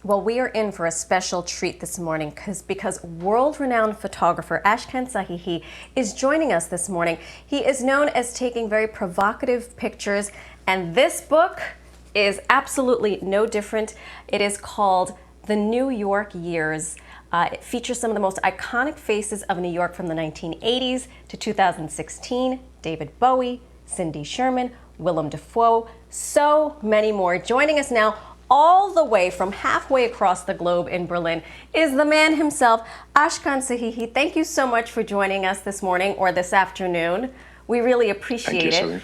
Well, we are in for a special treat this morning because world-renowned photographer Ashkan Sahihi is joining us this morning. He is known as taking very provocative pictures, and this book is absolutely no different. It is called The New York Years. It features some of the most iconic faces of New York from the 1980s to 2016. David Bowie, Cindy Sherman, Willem Dafoe, so many more. Joining us now all the way from halfway across the globe in Berlin is the man himself, Ashkan Sahihi. Thank you so much for joining us this morning or this afternoon. We really appreciate it.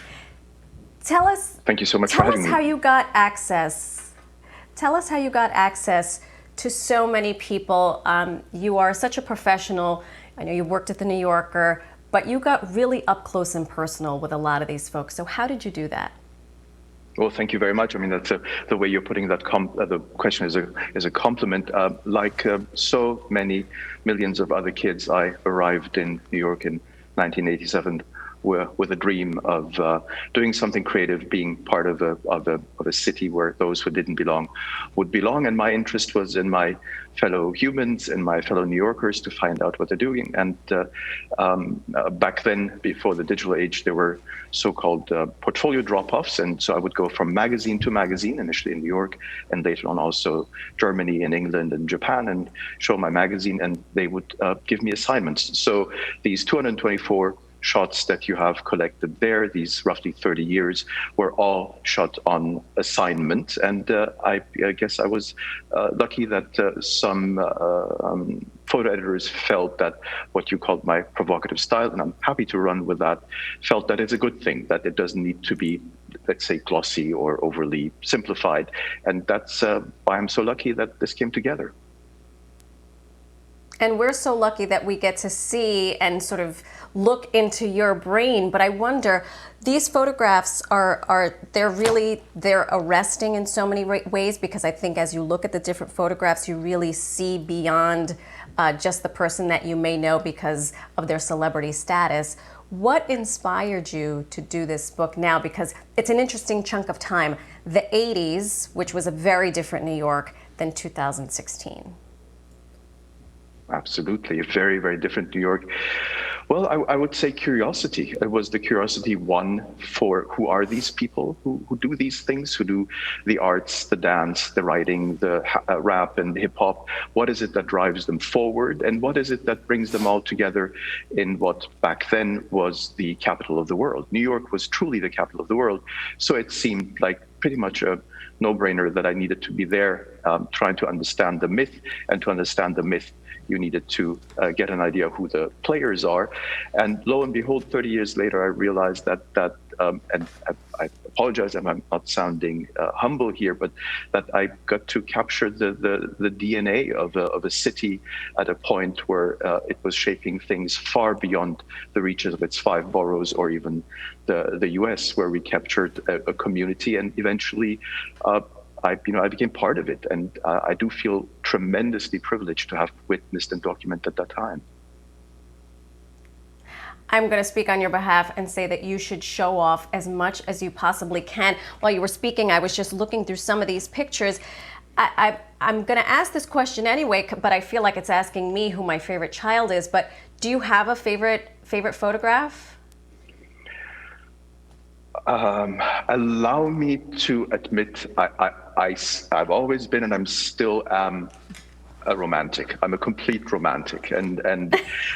Tell us, thank you so much for having me. How you got access. Tell us how you got access to so many people. You are such a professional. I know you worked at the New Yorker, but you got really up close and personal with a lot of these folks. So how did you do that? Well, thank you very much. I mean, that's the way you're putting that. The question is a compliment. Like so many millions of other kids, I arrived in New York in 1987 with a dream of doing something creative, being part of a city where those who didn't belong would belong. And my interest was in my fellow humans and my fellow New Yorkers to find out what they're doing. And back then, before the digital age, there were so-called portfolio drop-offs. And so I would go from magazine to magazine, initially in New York, and later on also Germany and England and Japan, and show my magazine, and they would give me assignments. So these 224 shots that you have collected there, these roughly 30 years, were all shot on assignment. And I guess I was lucky that some photo editors felt that what you called my provocative style, and I'm happy to run with that, felt that it's a good thing, that it doesn't need to be, let's say, glossy or overly simplified. And that's why I'm so lucky that this came together. And we're so lucky that we get to see and sort of look into your brain. But I wonder, these photographs they're arresting in so many ways, because I think as you look at the different photographs, you really see beyond just the person that you may know because of their celebrity status. What inspired you to do this book now? Because it's an interesting chunk of time. The 80s, which was a very different New York than 2016. Absolutely, a very, very different New York. Well, I would say curiosity. It was the curiosity, one, for who are these people who do these things, who do the arts, the dance, the writing, the rap and hip hop. What is it that drives them forward? And what is it that brings them all together in what back then was the capital of the world? New York was truly the capital of the world. So it seemed like pretty much a no-brainer that I needed to be there, trying to understand the myth. And to understand the myth, you needed to get an idea of who the players are. And lo and behold, 30 years later, I realized that and I apologize if I'm not sounding humble here, but that I got to capture the DNA of a city at a point where it was shaping things far beyond the reaches of its 5 boroughs or even the US, where we captured a community, and eventually I became part of it, and I do feel tremendously privileged to have witnessed and documented that time. I'm going to speak on your behalf and say that you should show off as much as you possibly can. While you were speaking, I was just looking through some of these pictures. I'm going to ask this question anyway, but I feel like it's asking me who my favorite child is. But do you have a favorite photograph? Allow me to admit, I've always been, and I'm still a romantic. I'm a complete romantic, and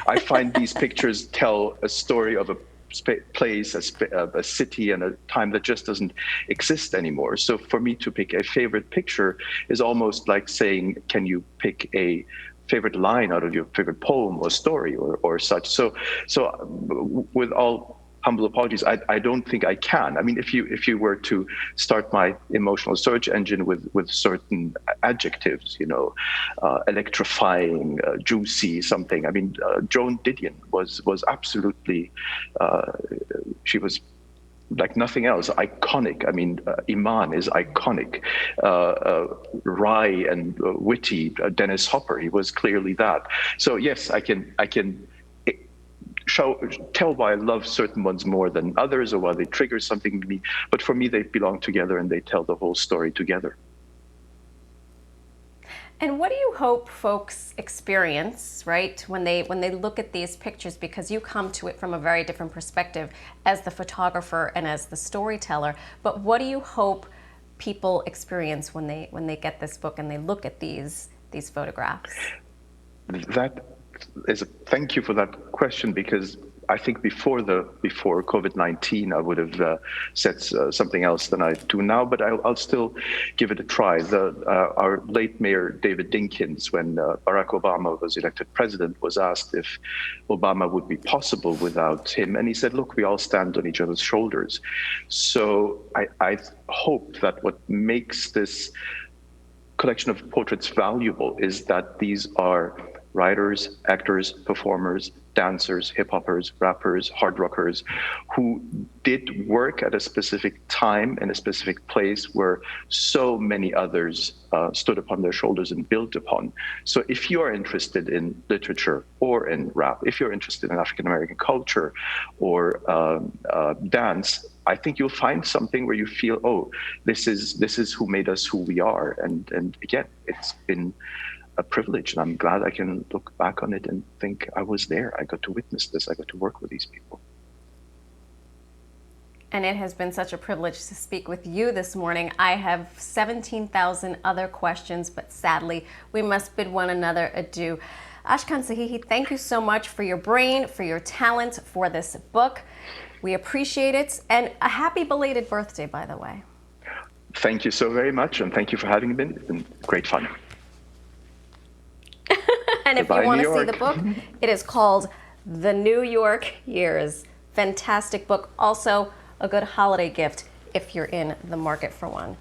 I find these pictures tell a story of a place, a city, and a time that just doesn't exist anymore. So for me to pick a favorite picture is almost like saying, can you pick a favorite line out of your favorite poem or story or such? So with all humble apologies, I don't think I can. I mean, if you were to start my emotional search engine with certain adjectives, electrifying, juicy, something. I mean, Joan Didion was absolutely, she was like nothing else, iconic. I mean, Iman is iconic. Wry and witty, Dennis Hopper, he was clearly that. So yes, I can tell why I love certain ones more than others, or why they trigger something in me. But for me, they belong together and they tell the whole story together. And what do you hope folks experience, right, when they look at these pictures? Because you come to it from a very different perspective as the photographer and as the storyteller. But what do you hope people experience when they get this book and they look at these photographs? That is thank you for that question, because I think before COVID-19, I would have said something else than I do now, but I'll still give it a try. Our late mayor, David Dinkins, when Barack Obama was elected president, was asked if Obama would be possible without him. And he said, look, we all stand on each other's shoulders. So I hope that what makes this collection of portraits valuable is that these are writers, actors, performers, dancers, hip-hoppers, rappers, hard rockers, who did work at a specific time in a specific place where so many others stood upon their shoulders and built upon. So if you are interested in literature or in rap, if you're interested in African-American culture or dance, I think you'll find something where you feel, oh, this is who made us who we are. And again, it's been a privilege, and I'm glad I can look back on it and think I was there. I got to witness this. I got to work with these people. And it has been such a privilege to speak with you this morning. I have 17,000 other questions, but sadly, we must bid one another adieu. Ashkan Sahihi, thank you so much for your brain, for your talent, for this book. We appreciate it, and a happy belated birthday, by the way. Thank you so very much, and thank you for having me. It's been great fun. And if you want to see the book, it is called The New York Years. Fantastic book. Also, a good holiday gift if you're in the market for one.